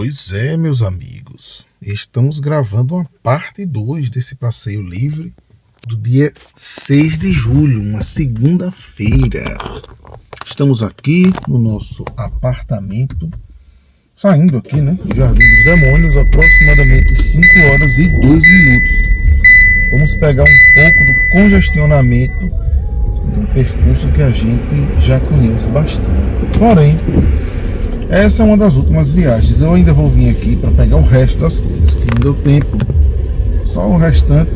Pois é, meus amigos, estamos gravando uma parte 2 desse passeio livre do dia 6 de julho, uma segunda-feira. Estamos aqui no nosso apartamento, saindo aqui, do Jardim dos Demônios, aproximadamente 5 horas e 2 minutos. Vamos pegar um pouco do congestionamento de um percurso que a gente já conhece bastante. Porém, essa é uma das últimas viagens. Eu ainda vou vir aqui para pegar o resto das coisas, que não deu tempo, só o restante,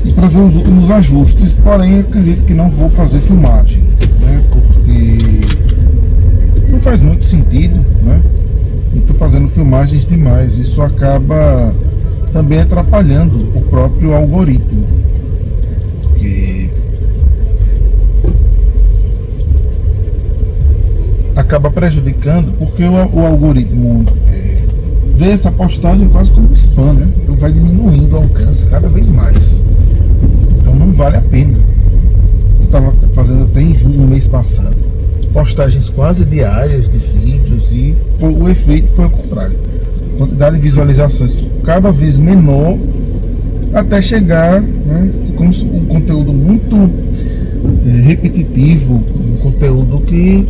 e para ver os últimos ajustes. Porém, eu acredito que não vou fazer filmagem, porque não faz muito sentido, Eu estou fazendo filmagens demais. Isso acaba também atrapalhando o próprio algoritmo, porque acaba prejudicando, porque o algoritmo vê essa postagem quase como spam, Então vai diminuindo o alcance cada vez mais. Então não vale a pena. Eu estava fazendo até em junho, no mês passado, postagens quase diárias de vídeos, e o efeito foi o contrário. A quantidade de visualizações cada vez menor, até chegar, como um conteúdo muito repetitivo, um conteúdo que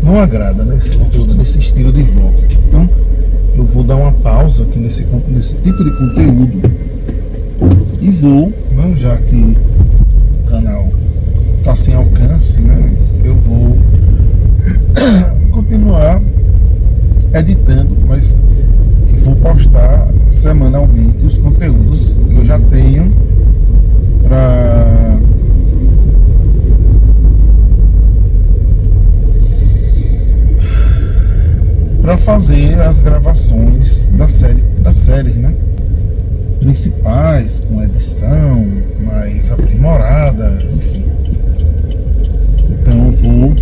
não agrada, esse conteúdo desse estilo de vlog. Então eu vou dar uma pausa aqui nesse tipo de conteúdo e vou, já que o canal está sem alcance, eu vou continuar editando, mas vou postar semanalmente os conteúdos que eu já tenho para fazer as gravações das séries, principais, com edição mais aprimorada, enfim. Então eu vou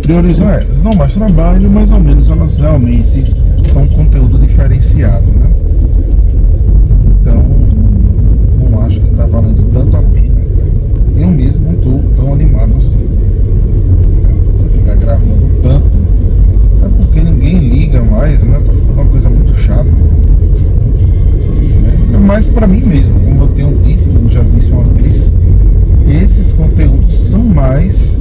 priorizar elas. Não mais trabalho, mas ao menos elas realmente são um conteúdo diferenciado, Então não acho que está valendo tanto a pena. Eu mesmo não estou tão animado assim para ficar gravando tanto, até porque ninguém liga mais, Tá ficando uma coisa muito chata. Mas para mim mesmo, como eu tenho dito, como já disse uma vez, esses conteúdos são mais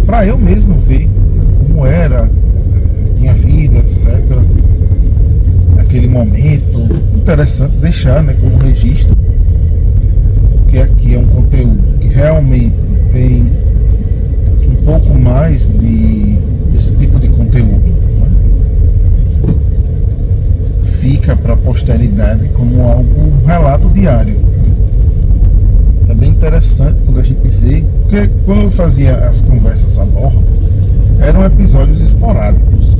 para eu mesmo ver como era minha vida, etc. Aquele momento interessante deixar, como registro, porque aqui é um conteúdo que realmente tem um pouco mais desse tipo de conteúdo, fica para a posteridade como um relato diário. É bem interessante quando a gente vê, porque quando eu fazia as conversas a bordo, eram episódios esporádicos,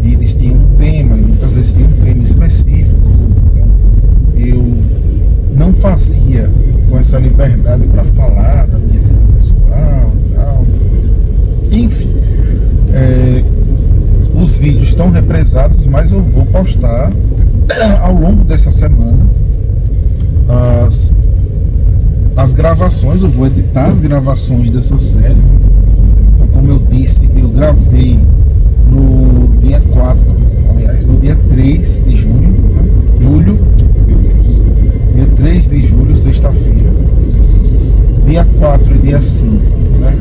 e eles tinham um tema, e muitas vezes tinham um tema específico. Eu não fazia com essa liberdade para falar da minha vida pessoal e tal. Enfim, os vídeos estão represados, mas eu vou postar ao longo dessa semana as gravações. Eu vou editar as gravações dessa série. Então, como eu disse, eu gravei no dia 4, aliás, no dia 3 de julho, meu Deus, dia 3 de julho, sexta-feira, dia 4 e dia 5,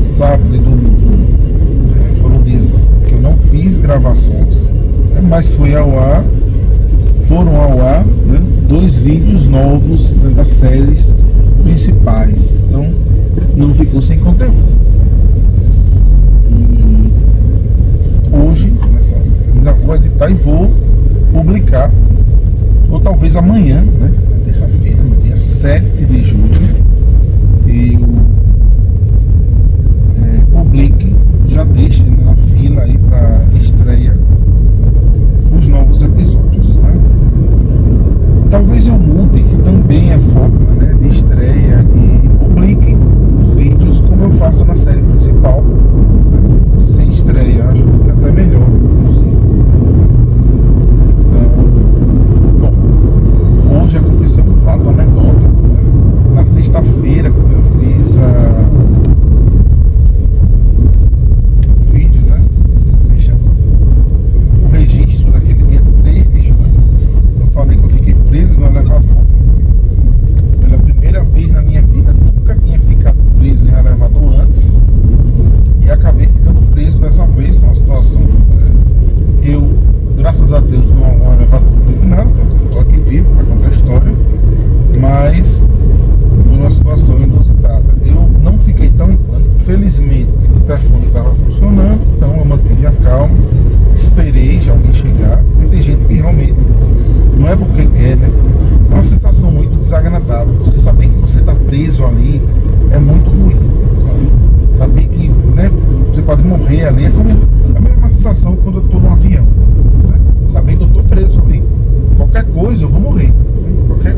sábado e domingo, foram dias que eu não fiz gravações, mas foram ao ar 2 vídeos novos das séries principais. Então não ficou sem conteúdo. E hoje ainda vou editar e vou publicar, ou talvez amanhã, terça-feira, no dia 7 de julho, eu publique, já deixe na fila aí para estreia os novos episódios, Talvez eu mude também a forma de estreia e publique os vídeos como eu faço na série principal, sem estreia. Acho que fica até melhor, inclusive. Então, bom, hoje aconteceu um fato anedótico, Na sexta-feira, quando eu fiz Mas foi uma situação inusitada. Eu não fiquei tão em pânico. Felizmente o telefone estava funcionando, então eu mantive a calma, esperei já alguém chegar, porque tem gente que realmente não é porque quer, né? É uma sensação muito desagradável. Você saber que você está preso ali é muito ruim, sabe? Saber que, né, você pode morrer ali é como a mesma sensação quando eu estou num avião, né? Saber que eu estou preso ali. Qualquer coisa eu vou morrer. Qualquer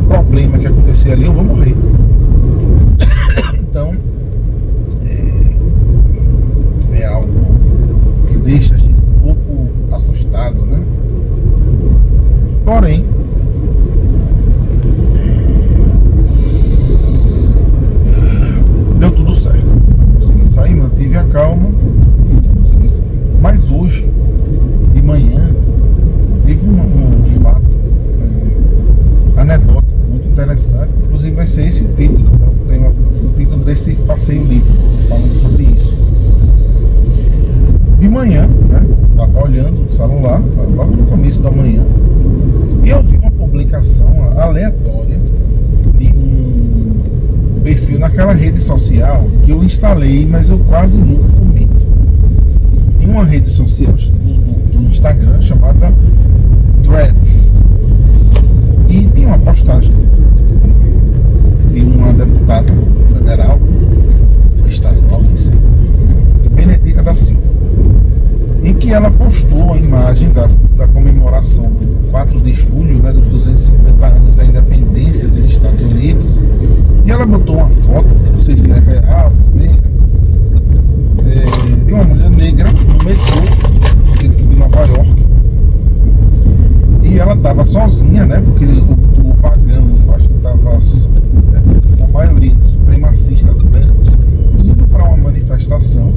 problema que acontecer ali eu vou morrer. Então é algo que deixa a gente um pouco assustado, né? Porém, deu tudo certo. Consegui sair, mantive a calma e consegui sair. Mas hoje de manhã teve um fato anedótico muito interessante. Inclusive vai ser esse o título, né? O título desse passeio livre, falando sobre isso. De manhã, né, eu estava olhando o celular, logo no começo da manhã, e eu vi uma publicação aleatória de um perfil naquela rede social que eu instalei, mas eu quase nunca comento. Em uma rede social do Instagram chamada Threads. E tem uma postagem de uma deputada federal, ou estadual, nem sei, Benedita da Silva, em que ela postou a imagem da comemoração do 4 de julho, né, dos 250 anos da independência dos Estados Unidos, e ela botou uma foto, não sei se é real, de uma mulher negra no metrô de Nova York, e ela estava sozinha, né, porque o vagão, eu acho que estava a maioria dos supremacistas brancos indo para uma manifestação,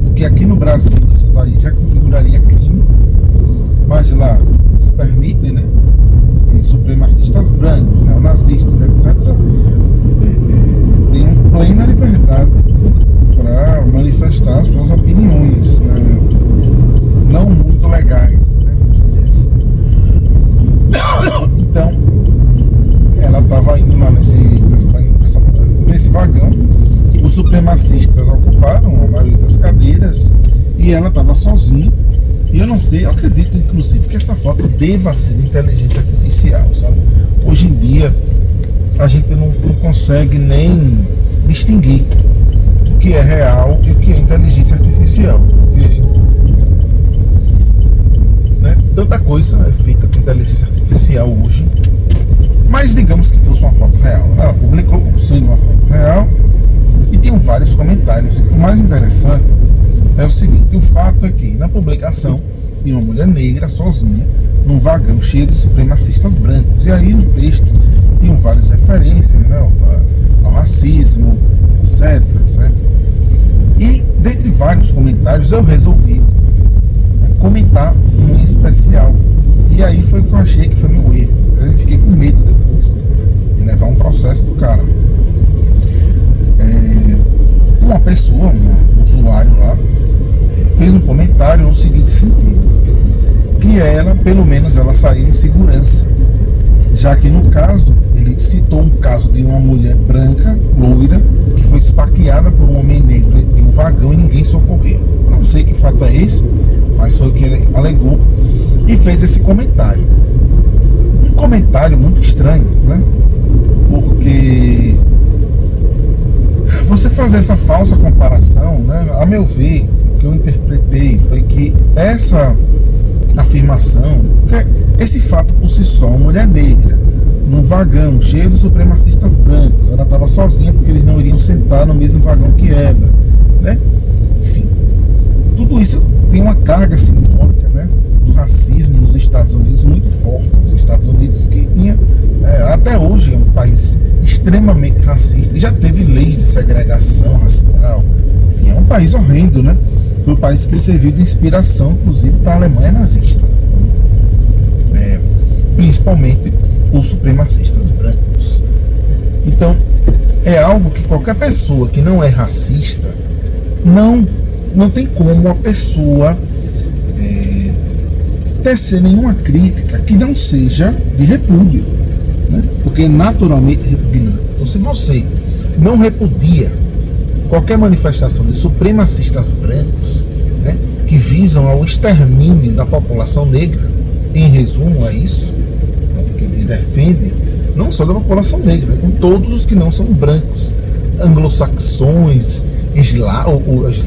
o que aqui no Brasil isso daí já configuraria crime, mas lá se permitem, né, supremacistas brancos, neonazistas, etc., têm plena liberdade para manifestar suas opiniões, né, não muito legais, né, vamos dizer assim. Então, ela estava indo lá nesse vagão, os supremacistas ocuparam a maioria das cadeiras e ela estava sozinha. E eu não sei, eu acredito inclusive que essa foto deva ser de inteligência artificial, sabe? Hoje em dia a gente não consegue nem distinguir o que é real e o que é inteligência artificial, porque, né, tanta coisa é feita com inteligência artificial hoje. Mas digamos que fosse uma foto real. Ela publicou como sendo uma foto real e tinham vários comentários. E o mais interessante é o seguinte: o fato é que na publicação tinha uma mulher negra sozinha num vagão cheio de supremacistas brancos. E aí no texto tinham várias referências, né, ao racismo, etc, etc. E dentre vários comentários eu resolvi, né, comentar um em especial. E aí foi o que eu achei que foi meu erro. Eu fiquei com medo depois, né, de levar um processo do cara. Uma pessoa, um usuário lá, fez um comentário no seguinte sentido: que ela, pelo menos, ela saiu em segurança, já que no caso, ele citou um caso de uma mulher branca, loira, que foi esfaqueada por um homem negro em um vagão e ninguém socorreu. Não sei que fato é esse, mas foi o que ele alegou e fez esse comentário. Um comentário muito estranho, né? Porque você fazer essa falsa comparação, né, a meu ver, o que eu interpretei foi que essa afirmação, esse fato por si só, uma mulher negra num vagão cheio de supremacistas brancos, ela estava sozinha porque eles não iriam sentar no mesmo vagão que ela, né? Enfim, tudo isso tem uma carga simbólica, né, do racismo nos Estados Unidos muito forte. Os Estados Unidos que tinha, até hoje é um país extremamente racista e já teve leis de segregação racial. Enfim, é um país horrendo, né? Foi o país que serviu de inspiração, inclusive, para a Alemanha nazista, principalmente os supremacistas brancos. Então, é algo que qualquer pessoa que não é racista não tem como a pessoa tecer nenhuma crítica que não seja de repúdio. né? Porque é naturalmente repugnante. Então, se você não repudia qualquer manifestação de supremacistas brancos, né, que visam ao extermínio da população negra, em resumo é isso, né, que eles defendem, não só da população negra, com todos os que não são brancos, anglo-saxões, eslavos,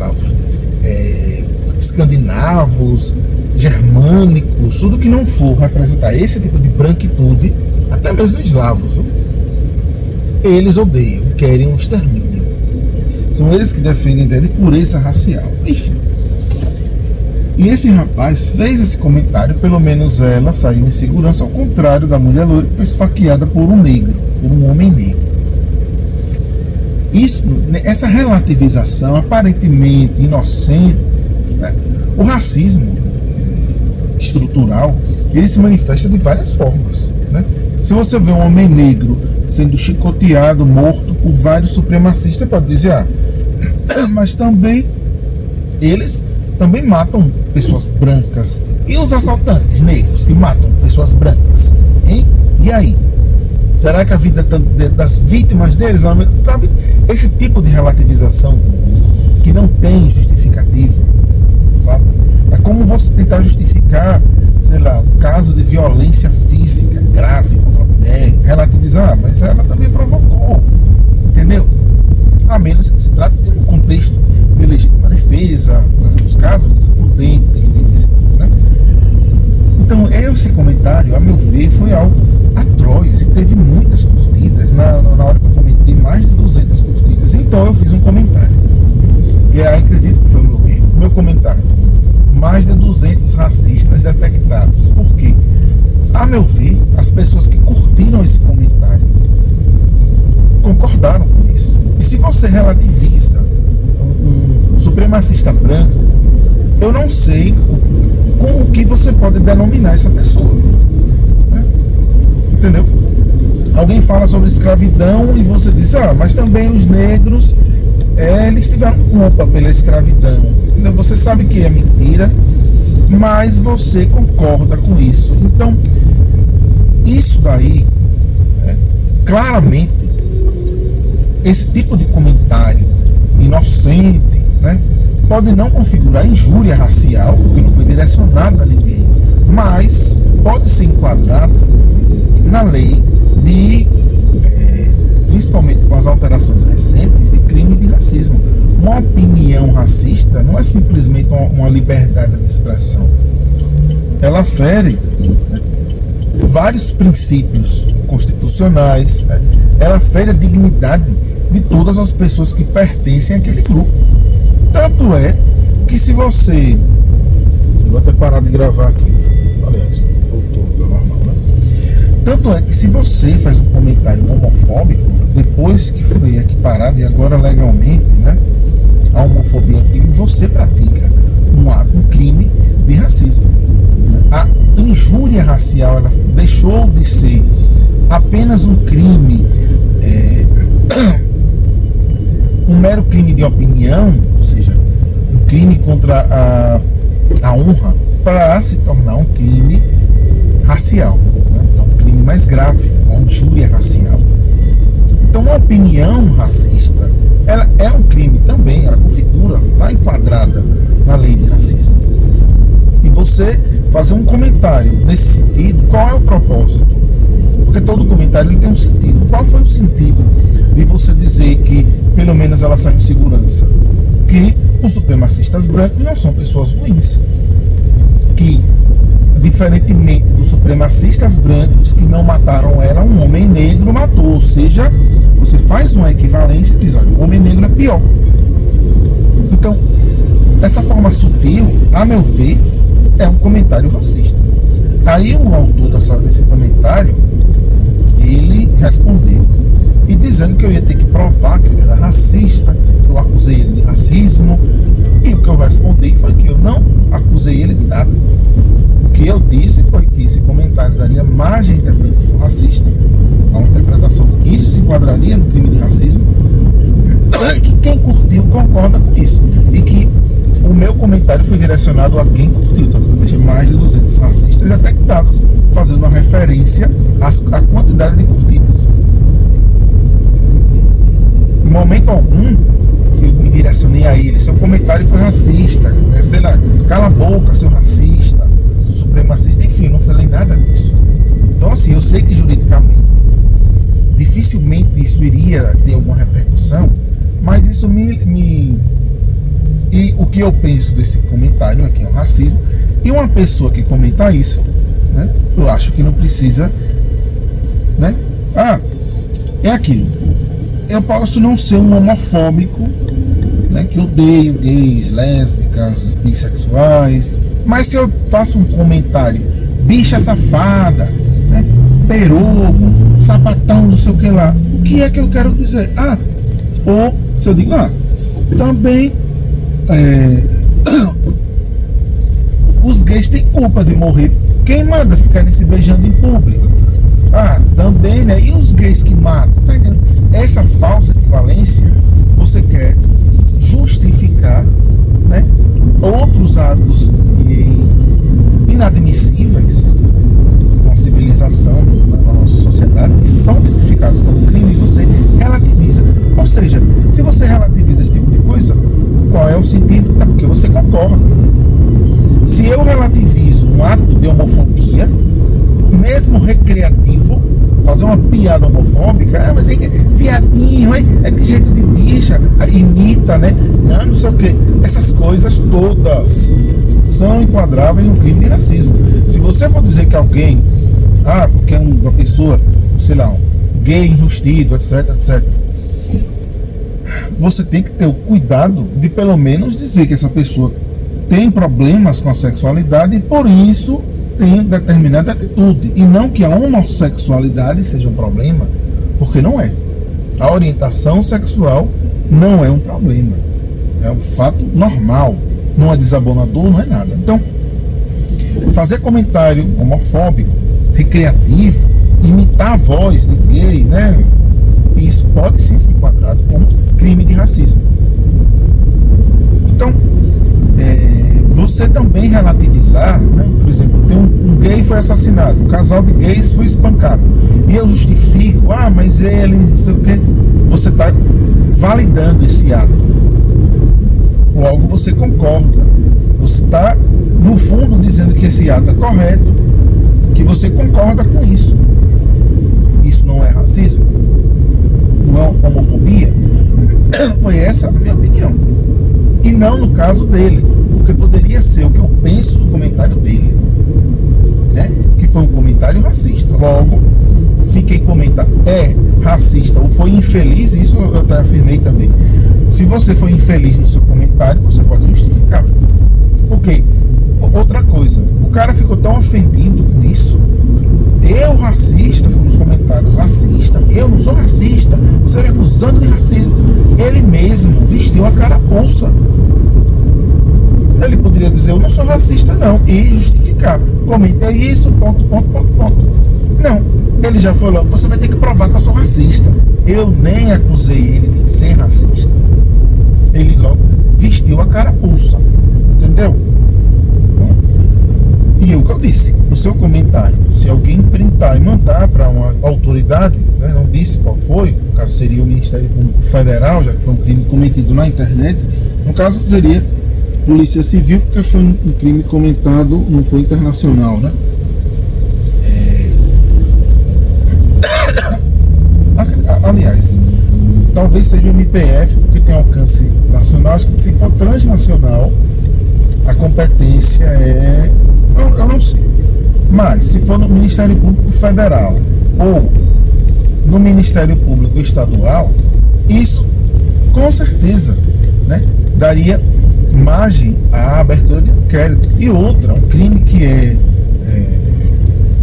escandinavos, germânicos, tudo que não for representar esse tipo de branquitude, até mesmo eslavos, viu? Eles odeiam, querem um extermínio. São eles que defendem a ideia de pureza racial. Enfim. E esse rapaz fez esse comentário, pelo menos ela saiu em segurança, ao contrário da mulher loira que foi esfaqueada por um negro, por um homem negro. Isso, essa relativização aparentemente inocente, né? O racismo estrutural, ele se manifesta de várias formas, né? Se você vê um homem negro sendo chicoteado, morto por vários supremacistas, você pode dizer, mas também eles também matam pessoas brancas. E os assaltantes negros que matam pessoas brancas, hein? E aí? Será que a vida das vítimas deles, sabe? Esse tipo de relativização que não tem justificativa, sabe? É como você tentar justificar, sei lá, um caso de violência física grave contra a mulher, relativizar, mas ela também provocou, entendeu? A menos que se trate de um contexto de legítima defesa, nos casos descontentes, né? Então, esse comentário, a meu ver, foi algo atroz e teve muitas curtidas. Na hora que eu comentei, mais de 200 curtidas. Então, eu fiz um comentário. E aí, acredito que foi o meu erro. Meu comentário: mais de 200 racistas detectados. Por quê? A meu ver, as pessoas que curtiram esse comentário concordaram com isso. E se você relativiza um supremacista branco, eu não sei com o que você pode denominar essa pessoa, né? Entendeu? Alguém fala sobre escravidão e você diz, mas também os negros, eles tiveram culpa pela escravidão. Você sabe que é mentira, mas você concorda com isso. Então, isso daí, claramente, esse tipo de comentário inocente, né, pode não configurar injúria racial, porque não foi direcionado a ninguém, mas pode ser enquadrado na lei de, principalmente com as alterações recentes, de crime de racismo. Uma opinião racista não é simplesmente uma liberdade de expressão. Ela fere, né, vários princípios constitucionais, né? Ela fere a dignidade de todas as pessoas que pertencem àquele grupo. Tanto é que se você... Vou até parar de gravar aqui. Aliás, voltou ao normal, né? Tanto é que se você faz um comentário homofóbico, depois que foi equiparado e agora legalmente, né, a homofobia é um crime, você pratica um crime de racismo. A injúria racial, ela deixou de ser apenas um crime, um mero crime de opinião, ou seja, um crime contra a honra, para se tornar um crime racial, né? Então, um crime mais grave, uma injúria racial. Então, uma opinião racista, ela é um crime também, ela configura, está enquadrada na lei de racismo. E você fazer um comentário nesse sentido, qual é o propósito? Porque todo comentário ele tem um sentido. Qual foi o sentido de você dizer que, pelo menos, ela saiu em segurança? Que os supremacistas brancos não são pessoas ruins. Que, diferentemente dos supremacistas brancos que não mataram ela, um homem negro matou. Ou seja, você faz uma equivalência e diz, olha, o homem negro é pior. Então, dessa forma sutil, a meu ver, é um comentário racista. Aí o autor desse comentário, ele respondeu, e dizendo que eu ia ter que provar que ele era racista, que eu acusei ele de racismo, e o que eu respondi foi que eu não acusei ele de nada. O que eu disse foi que esse comentário daria margem à interpretação racista, a uma interpretação que isso se enquadraria no crime de racismo, e que quem curtiu concorda com isso, e que o meu comentário foi direcionado a quem curtiu, então eu deixei mais de 200 racistas detectados, fazendo uma referência à quantidade de curtidas. Em momento algum eu me direcionei a ele, seu comentário foi racista, né? Sei lá, cala a boca, seu racista, seu supremacista, enfim, não falei nada disso. Então assim, eu sei que juridicamente dificilmente isso iria ter alguma repercussão, mas isso e o que eu penso desse comentário aqui é um racismo, e uma pessoa que comenta isso, né, eu acho que não precisa, né? É aquilo. Eu posso não ser um homofóbico, né, que odeio gays, lésbicas, bissexuais, mas se eu faço um comentário, bicha safada, né, perugo, sapatão, não sei o que lá, o que é que eu quero dizer? Ou se eu digo, também os gays têm culpa de morrer. Quem manda ficar se beijando em público? Também, né? E os gays que matam? Tá entendendo? Essa falsa equivalência, você quer justificar, né, outros atos inadmissíveis na civilização, na nossa sociedade, que são tipificados como crime, e você relativiza. Ou seja, se você relativiza esse tipo de coisa, qual é o sentido? É porque você concorda. Se eu relativizo um ato de homofobia, mesmo recreativo, fazer uma piada homofóbica, mas é viadinho, é que jeito de bicha, imita, né? Não sei o que. Essas coisas todas são enquadráveis no crime de racismo. Se você for dizer que alguém, porque é uma pessoa, sei lá, um gay enrustido, etc, etc, você tem que ter o cuidado de pelo menos dizer que essa pessoa tem problemas com a sexualidade e por isso tem determinada atitude, e não que a homossexualidade seja um problema, porque não é. A orientação sexual não é um problema, é um fato normal, não é desabonador, não é nada. Então, fazer comentário homofóbico, recreativo, imitar a voz de gay, né, isso pode sim ser enquadrado como crime de racismo. Então, você também relativizar, né? Por exemplo, tem um gay foi assassinado, um casal de gays foi espancado, e eu justifico, mas ele, não sei o que, você está validando esse ato, logo você concorda, você está no fundo dizendo que esse ato é correto, que você concorda com isso. Isso não é racismo? Não é homofobia? Foi essa a minha opinião, e não no caso dele, porque poderia ser o que eu penso do comentário dele, né? Que foi um comentário racista. Logo, se quem comenta é racista ou foi infeliz, isso eu até afirmei também. Se você foi infeliz no seu comentário, você pode justificar. Ok. Outra coisa, o cara ficou tão ofendido com isso. Eu racista, foi nos comentários, racista, eu não sou racista, você me acusando de racismo. Ele mesmo vestiu a carapuça. Ele poderia dizer, eu não sou racista não, e justificar. Comentei isso, ponto. Não, ele já falou, você vai ter que provar que eu sou racista. Eu nem acusei ele de ser racista. Ele logo vestiu a carapuça, entendeu? E o que eu disse, no seu comentário, se alguém printar e mandar para uma autoridade, né, não disse qual foi, no caso seria o Ministério Público Federal, já que foi um crime cometido na internet, no caso seria Polícia Civil, porque foi um crime comentado, não foi internacional, né? Aliás, talvez seja o MPF, porque tem alcance nacional. Acho que se for transnacional, a competência é... Eu não sei. Mas, se for no Ministério Público Federal ou no Ministério Público Estadual, isso, com certeza, né, daria margem à abertura de inquérito. E outra, um crime que é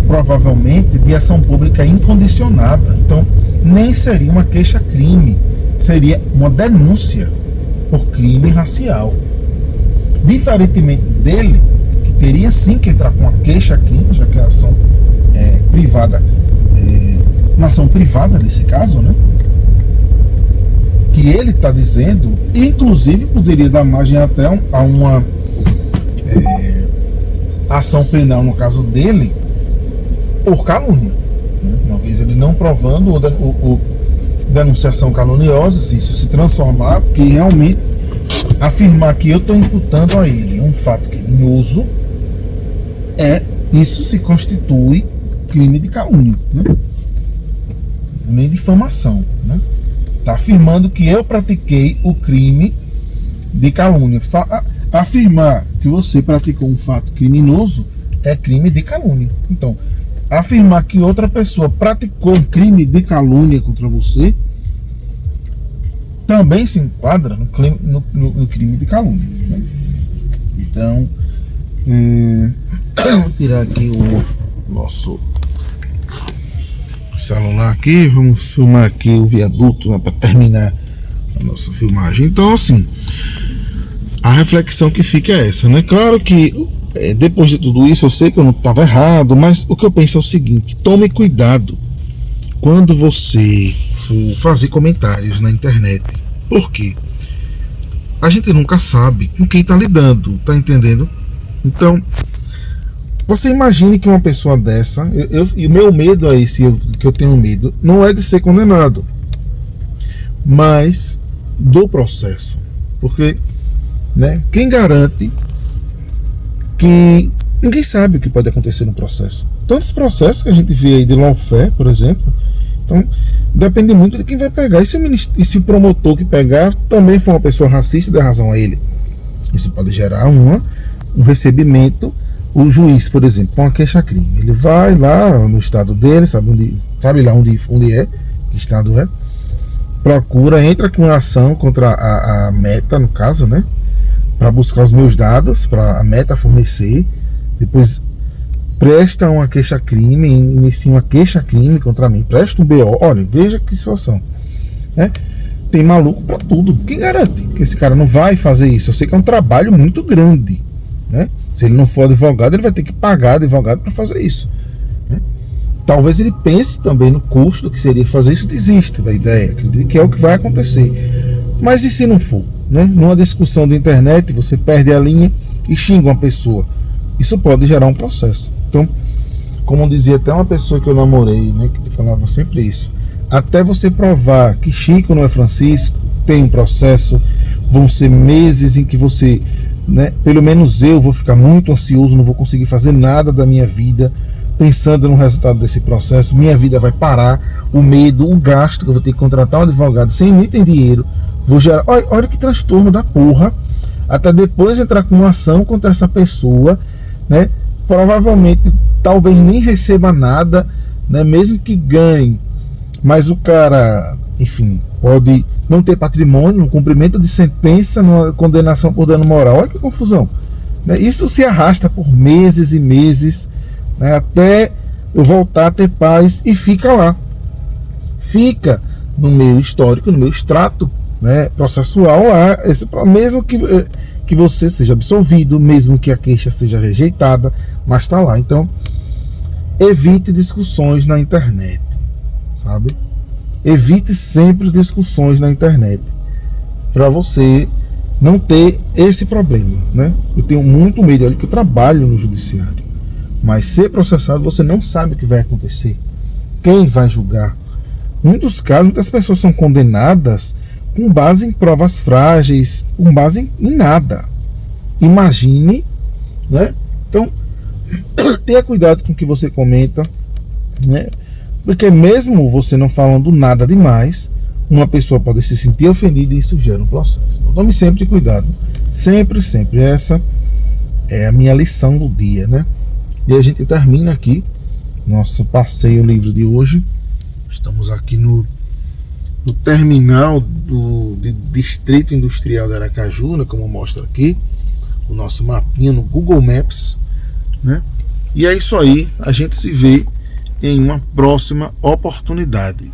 provavelmente de ação pública incondicionada. Então, nem seria uma queixa-crime, seria uma denúncia por crime racial. Diferentemente dele, que teria sim que entrar com uma queixa-crime, já que a ação privada, uma ação privada nesse caso, né? Que ele está dizendo, inclusive poderia dar margem até a uma ação penal no caso dele por calúnia, né? Uma vez ele não provando ou denunciação caluniosa, se isso se transformar, porque realmente afirmar que eu estou imputando a ele um fato criminoso, isso se constitui crime de calúnia, né? Nem difamação, né? Está afirmando que eu pratiquei o crime de calúnia. Afirmar que você praticou um fato criminoso é crime de calúnia. Então, afirmar que outra pessoa praticou um crime de calúnia contra você também se enquadra no crime de calúnia, né? Então, vou tirar aqui o nosso celular aqui, vamos filmar aqui o viaduto, né, para terminar a nossa filmagem. Então, assim, a reflexão que fica é essa, né? Claro que depois de tudo isso eu sei que eu não estava errado, mas o que eu penso é o seguinte: tome cuidado quando você for fazer comentários na internet. Por quê? A gente nunca sabe com quem está lidando, tá entendendo? Então, você imagine que uma pessoa dessa, e o meu medo é esse, que eu tenho medo, não é de ser condenado, mas do processo. Porque, né, quem garante que ninguém sabe o que pode acontecer no processo? Tantos processos que a gente vê aí de lawfare, por exemplo, então depende muito de quem vai pegar. E se o promotor que pegar também for uma pessoa racista e der razão a ele, isso pode gerar um recebimento. O juiz, por exemplo, com uma queixa-crime, ele vai lá no estado dele, sabe lá onde é, que estado é, procura, entra com uma ação contra a Meta, no caso, né, para buscar os meus dados, para a Meta fornecer, depois presta uma queixa-crime, inicia uma queixa-crime contra mim, presta um BO, olha, veja que situação, né? Tem maluco para tudo. Quem garante que esse cara não vai fazer isso? Eu sei que é um trabalho muito grande, né? Se ele não for advogado, ele vai ter que pagar advogado para fazer isso, né? Talvez ele pense também no custo que seria fazer isso, desista da ideia, que é o que vai acontecer. Mas e se não for, né? Numa discussão da internet, você perde a linha e xinga uma pessoa. Isso pode gerar um processo. Então, como dizia até uma pessoa que eu namorei, né, que falava sempre isso: até você provar que Chico não é Francisco, tem um processo, vão ser meses em que você, né, pelo menos eu vou ficar muito ansioso, não vou conseguir fazer nada da minha vida pensando no resultado desse processo, minha vida vai parar, o medo, o gasto que eu vou ter que contratar um advogado sem nem ter dinheiro, vou gerar, olha que transtorno da porra, até depois entrar com uma ação contra essa pessoa, né, provavelmente talvez nem receba nada, né, mesmo que ganhe, mas o cara, enfim, pode não ter patrimônio, no cumprimento de sentença, numa condenação por dano moral. Olha que confusão, né? Isso se arrasta por meses e meses, né, até eu voltar a ter paz, e fica lá. Fica no meu histórico, no meu extrato, né, processual lá, mesmo que você seja absolvido, mesmo que a queixa seja rejeitada, mas está lá. Então, evite discussões na internet, sabe? Evite sempre discussões na internet, para você não ter esse problema, né? Eu tenho muito medo, olha que eu trabalho no judiciário, mas ser processado, você não sabe o que vai acontecer, quem vai julgar. Em muitos casos, muitas pessoas são condenadas com base em provas frágeis, com base em nada. Imagine, né? Então, tenha cuidado com o que você comenta, né? Porque mesmo você não falando nada demais, uma pessoa pode se sentir ofendida e isso gera um processo. Então, tome sempre cuidado. Sempre, sempre. Essa é a minha lição do dia, né? E a gente termina aqui nosso passeio livre de hoje. Estamos aqui no terminal do Distrito Industrial de Aracaju, né, como mostra aqui o nosso mapinha no Google Maps, né? E é isso aí. A gente se vê em uma próxima oportunidade.